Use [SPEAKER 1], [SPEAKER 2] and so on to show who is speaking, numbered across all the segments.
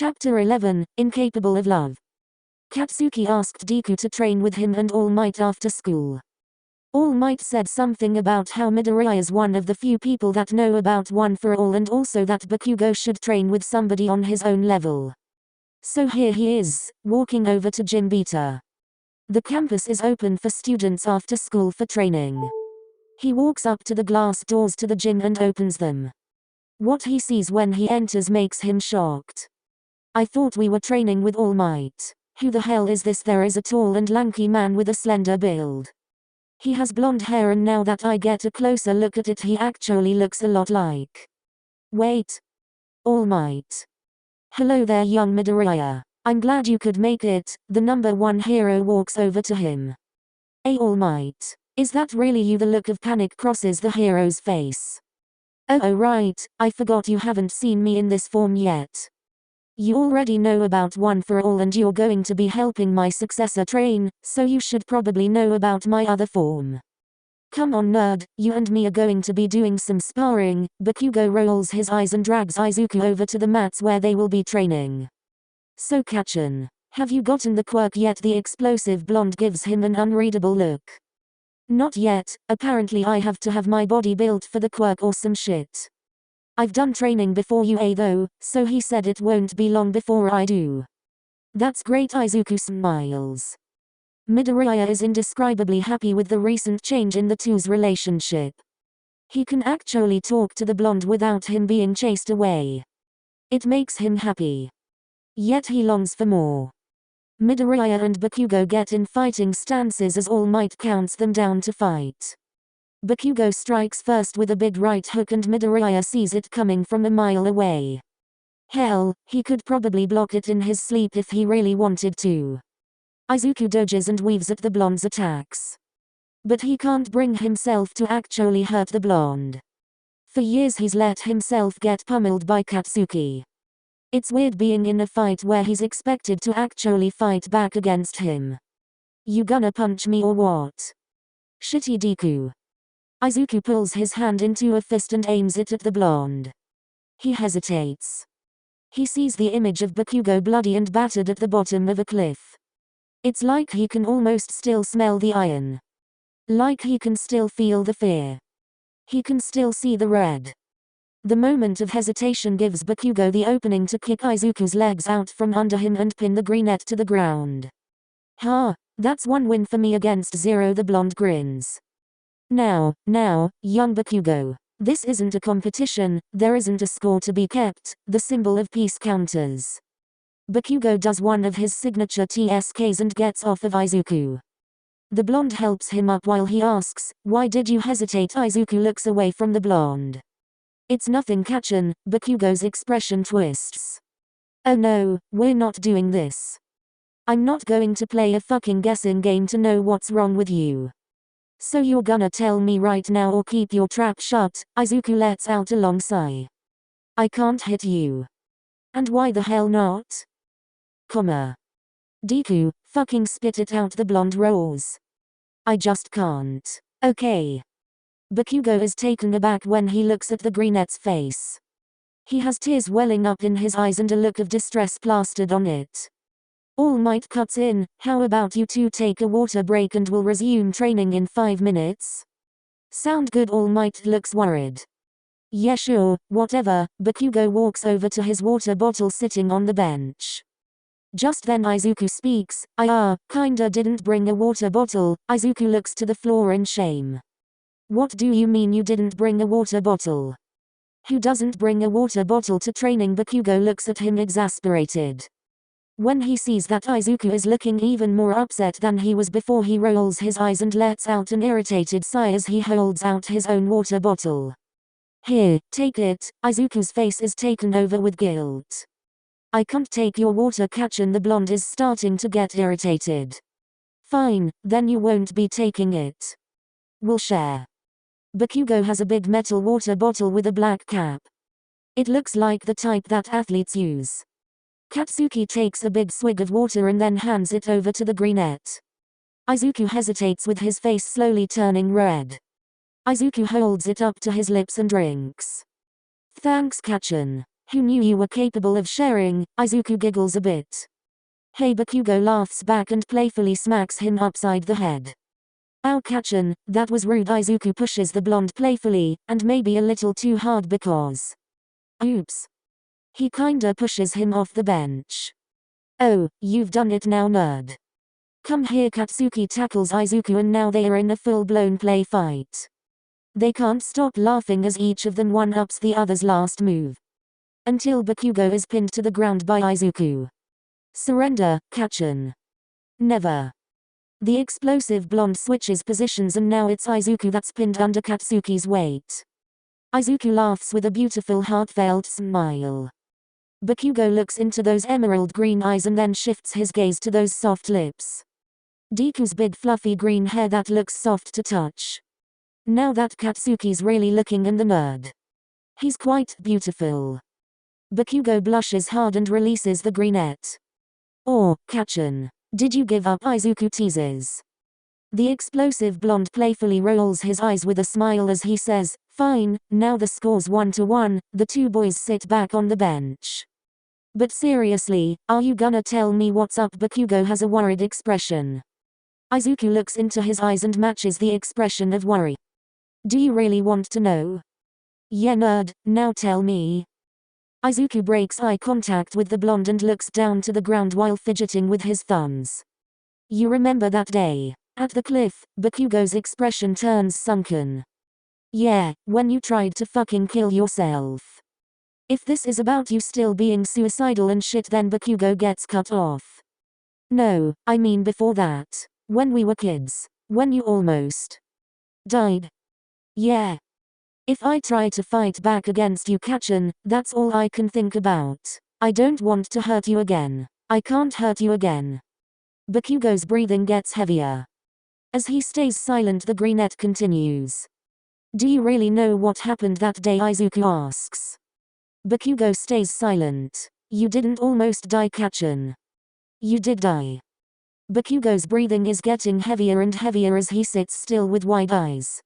[SPEAKER 1] Chapter 11, Incapable of Love. Katsuki asked Deku to train with him and All Might after school. All Might said something about how Midoriya is one of the few people that know about One for All and also that Bakugo should train with somebody on his own level. So here he is, walking over to Gym Beta. The campus is open for students after school for training. He walks up to the glass doors to the gym and opens them. What he sees when he enters makes him shocked. I thought we were training with All Might. Who the hell is this? There is a tall and lanky man with a slender build. He has blonde hair and now that I get a closer look at it he actually looks a lot like. Wait. All Might. Hello there young Midoriya. I'm glad you could make it. The number one hero walks over to him. Hey All Might. Is that really you? The look of panic crosses the hero's face. Oh right, I forgot you haven't seen me in this form yet. You already know about One for All and you're going to be helping my successor train, so you should probably know about my other form. Come on nerd, you and me are going to be doing some sparring. Bakugo rolls his eyes and drags Izuku over to the mats where they will be training. So Kachin, have you gotten the quirk yet? The explosive blonde gives him an unreadable look. Not yet, apparently I have to have my body built for the quirk or some shit. I've done training before you though, so he said it won't be long before I do. That's great. Izuku smiles. Midoriya is indescribably happy with the recent change in the two's relationship. He can actually talk to the blonde without him being chased away. It makes him happy. Yet he longs for more. Midoriya and Bakugo get in fighting stances as All Might counts them down to fight. Bakugo strikes first with a big right hook and Midoriya sees it coming from a mile away. Hell, he could probably block it in his sleep if he really wanted to. Izuku dodges and weaves at the blonde's attacks. But he can't bring himself to actually hurt the blonde. For years he's let himself get pummeled by Katsuki. It's weird being in a fight where he's expected to actually fight back against him. You gonna punch me or what? Shitty Deku. Izuku pulls his hand into a fist and aims it at the blonde. He hesitates. He sees the image of Bakugo bloody and battered at the bottom of a cliff. It's like he can almost still smell the iron. Like he can still feel the fear. He can still see the red. The moment of hesitation gives Bakugo the opening to kick Izuku's legs out from under him and pin the greenette to the ground. Ha, that's one win for me against Zero. The blonde grins. Now, young Bakugo. This isn't a competition, there isn't a score to be kept, the symbol of peace counters. Bakugo does one of his signature TSKs and gets off of Izuku. The blonde helps him up while he asks, why did you hesitate? Izuku looks away from the blonde. It's nothing Kachin. Bakugo's expression twists. Oh no, we're not doing this. I'm not going to play a fucking guessing game to know what's wrong with you. So you're gonna tell me right now or keep your trap shut? Izuku lets out a long sigh. I can't hit you. And why the hell not? Deku, fucking spit it out. The blonde roars. I just can't. Okay. Bakugo is taken aback when he looks at the greenette's face. He has tears welling up in his eyes and a look of distress plastered on it. All Might cuts in, how about you two take a water break and we'll resume training in 5 minutes? Sound good? All Might looks worried. Yeah sure, whatever. Bakugo walks over to his water bottle sitting on the bench. Just then Izuku speaks, I kinda didn't bring a water bottle. Izuku looks to the floor in shame. What do you mean you didn't bring a water bottle? Who doesn't bring a water bottle to training? Bakugo looks at him exasperated. When he sees that Izuku is looking even more upset than he was before, he rolls his eyes and lets out an irritated sigh as he holds out his own water bottle. Here, take it. Izuku's face is taken over with guilt. I can't take your water, Kachin. The blonde is starting to get irritated. Fine, then you won't be taking it. We'll share. Bakugo has a big metal water bottle with a black cap. It looks like the type that athletes use. Katsuki takes a big swig of water and then hands it over to the greenette. Izuku hesitates with his face slowly turning red. Izuku holds it up to his lips and drinks. Thanks Kachin. Who knew you were capable of sharing? Izuku giggles a bit. Hey, Bakugo laughs back and playfully smacks him upside the head. Ow, Kachin, that was rude. Izuku pushes the blonde playfully, and maybe a little too hard because. Oops. He kinda pushes him off the bench. Oh, you've done it now, nerd. Come here. Katsuki tackles Izuku and now they are in a full-blown play fight. They can't stop laughing as each of them one-ups the other's last move. Until Bakugo is pinned to the ground by Izuku. Surrender, Kachin. Never. The explosive blonde switches positions and now it's Izuku that's pinned under Katsuki's weight. Izuku laughs with a beautiful heartfelt smile. Bakugo looks into those emerald green eyes and then shifts his gaze to those soft lips. Deku's big fluffy green hair that looks soft to touch. Now that Katsuki's really looking in the nerd. He's quite beautiful. Bakugo blushes hard and releases the greenette. Oh, Kachin. Did you give up? Izuku teases. The explosive blonde playfully rolls his eyes with a smile as he says, fine, now the score's 1-1, the two boys sit back on the bench. But seriously, are you gonna tell me what's up? Bakugo has a worried expression. Izuku looks into his eyes and matches the expression of worry. Do you really want to know? Yeah, nerd, now tell me. Izuku breaks eye contact with the blonde and looks down to the ground while fidgeting with his thumbs. You remember that day? At the cliff, Bakugo's expression turns sunken. Yeah, when you tried to fucking kill yourself. If this is about you still being suicidal and shit, then Bakugo gets cut off. No, I mean before that. When we were kids. When you almost died. Yeah. If I try to fight back against you, Kachin, that's all I can think about. I don't want to hurt you again. I can't hurt you again. Bakugo's breathing gets heavier. As he stays silent, the greenette continues. Do you really know what happened that day? Izuku asks. Bakugo stays silent. You didn't almost die, Kachin. You did die. Bakugo's breathing is getting heavier and heavier as he sits still with wide eyes.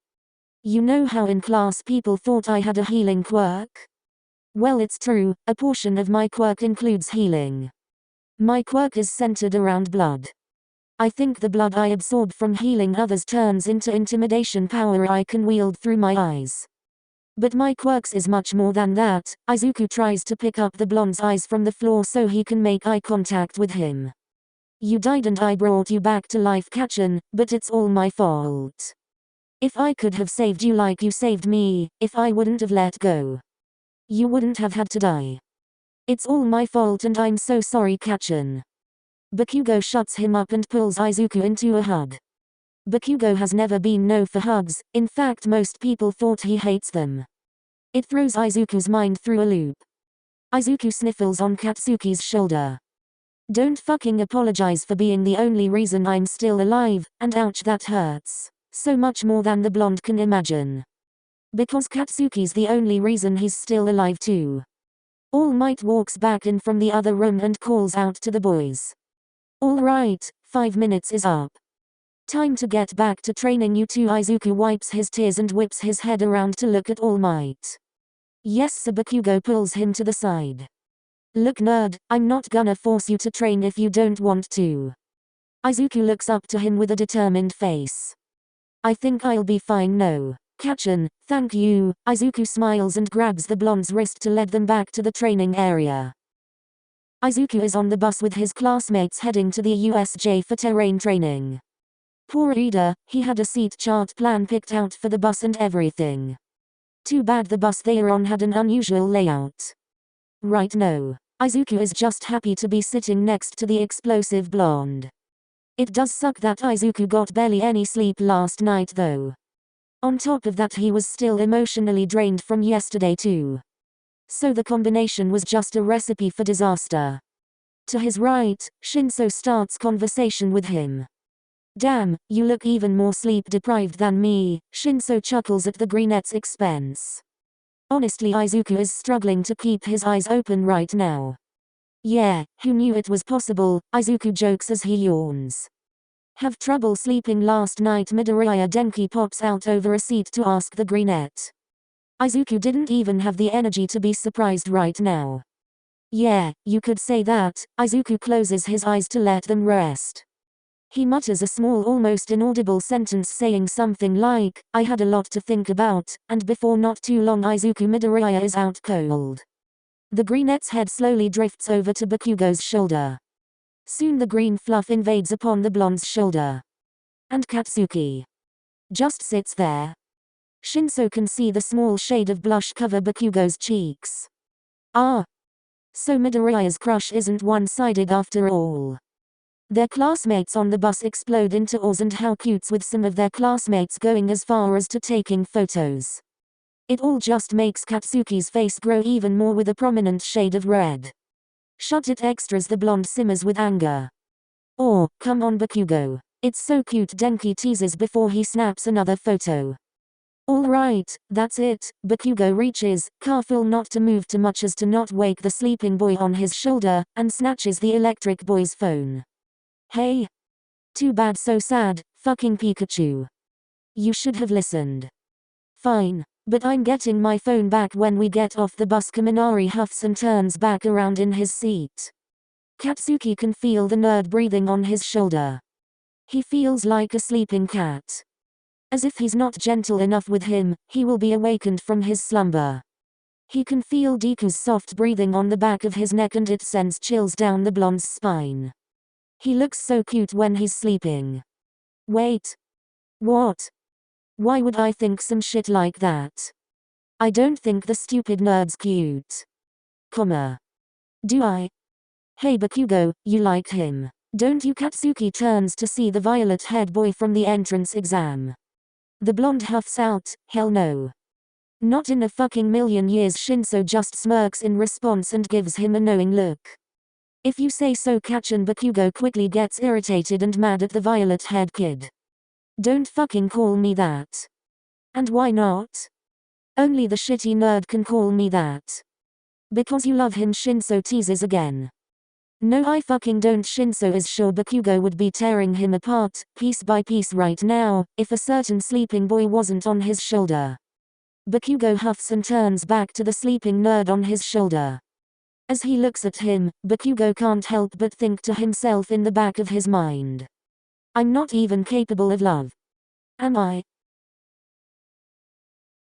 [SPEAKER 1] You know how in class people thought I had a healing quirk? Well, it's true, a portion of my quirk includes healing. My quirk is centered around blood. I think the blood I absorb from healing others turns into intimidation power I can wield through my eyes. But my quirks is much more than that. Izuku tries to pick up the blonde's eyes from the floor so he can make eye contact with him. You died and I brought you back to life, Kachin, but it's all my fault. If I could have saved you like you saved me, if I wouldn't have let go, you wouldn't have had to die. It's all my fault and I'm so sorry, Kachin. Bakugo shuts him up and pulls Izuku into a hug. Bakugo has never been known for hugs, in fact most people thought he hates them. It throws Izuku's mind through a loop. Izuku sniffles on Katsuki's shoulder. Don't fucking apologize for being the only reason I'm still alive, and ouch, that hurts. So much more than the blonde can imagine. Because Katsuki's the only reason he's still alive too. All Might walks back in from the other room and calls out to the boys. All right, 5 minutes is up. Time to get back to training you two. Izuku wipes his tears and whips his head around to look at All Might. Yes sir. Bakugo pulls him to the side. Look nerd, I'm not gonna force you to train if you don't want to. Izuku looks up to him with a determined face. I think I'll be fine. No. Kachin, thank you. Izuku smiles and grabs the blonde's wrist to lead them back to the training area. Izuku is on the bus with his classmates heading to the USJ for terrain training. Poor Ida, he had a seat chart plan picked out for the bus and everything. Too bad the bus they are on had an unusual layout. Right, no. Izuku is just happy to be sitting next to the explosive blonde. It does suck that Izuku got barely any sleep last night though. On top of that, he was still emotionally drained from yesterday too. So the combination was just a recipe for disaster. To his right, Shinso starts conversation with him. Damn, you look even more sleep deprived than me. Shinso chuckles at the greenette's expense. Honestly, Izuku is struggling to keep his eyes open right now. Yeah, who knew it was possible? Izuku jokes as he yawns. Have trouble sleeping last night? Midoriya Denki pops out over a seat to ask the greenette. Izuku didn't even have the energy to be surprised right now. Yeah, you could say that. Izuku closes his eyes to let them rest. He mutters a small almost inaudible sentence saying something like, I had a lot to think about, and before not too long Izuku Midoriya is out cold. The brunette's head slowly drifts over to Bakugo's shoulder. Soon the green fluff invades upon the blonde's shoulder. And Katsuki just sits there. Shinso can see the small shade of blush cover Bakugo's cheeks. Ah. So Midoriya's crush isn't one-sided after all. Their classmates on the bus explode into awes and how cutes, with some of their classmates going as far as to taking photos. It all just makes Katsuki's face grow even more with a prominent shade of red. Shut it extras, the blonde simmers with anger. Oh, come on Bakugo. It's so cute, Denki teases before he snaps another photo. Alright, that's it. Bakugo reaches, careful not to move too much as to not wake the sleeping boy on his shoulder, and snatches the electric boy's phone. Hey. Too bad, so sad, fucking Pikachu. You should have listened. Fine. But I'm getting my phone back when we get off the bus. Kaminari huffs and turns back around in his seat. Katsuki can feel the nerd breathing on his shoulder. He feels like a sleeping cat. As if he's not gentle enough with him, he will be awakened from his slumber. He can feel Deku's soft breathing on the back of his neck and it sends chills down the blonde's spine. He looks so cute when he's sleeping. Wait. What? Why would I think some shit like that? I don't think the stupid nerd's cute. Do I? Hey Bakugo, you like him, don't you? Katsuki turns to see the violet-haired boy from the entrance exam. The blonde huffs out, hell no. Not in a fucking million years. Shinso just smirks in response and gives him a knowing look. If you say so, Kachan. Bakugo quickly gets irritated and mad at the violet-haired kid. Don't fucking call me that. And why not? Only the shitty nerd can call me that. Because you love him, Shinso teases again. No, I fucking don't. Shinso is sure Bakugo would be tearing him apart, piece by piece right now, if a certain sleeping boy wasn't on his shoulder. Bakugo huffs and turns back to the sleeping nerd on his shoulder. As he looks at him, Bakugo can't help but think to himself in the back of his mind. I'm not even capable of love. Am I?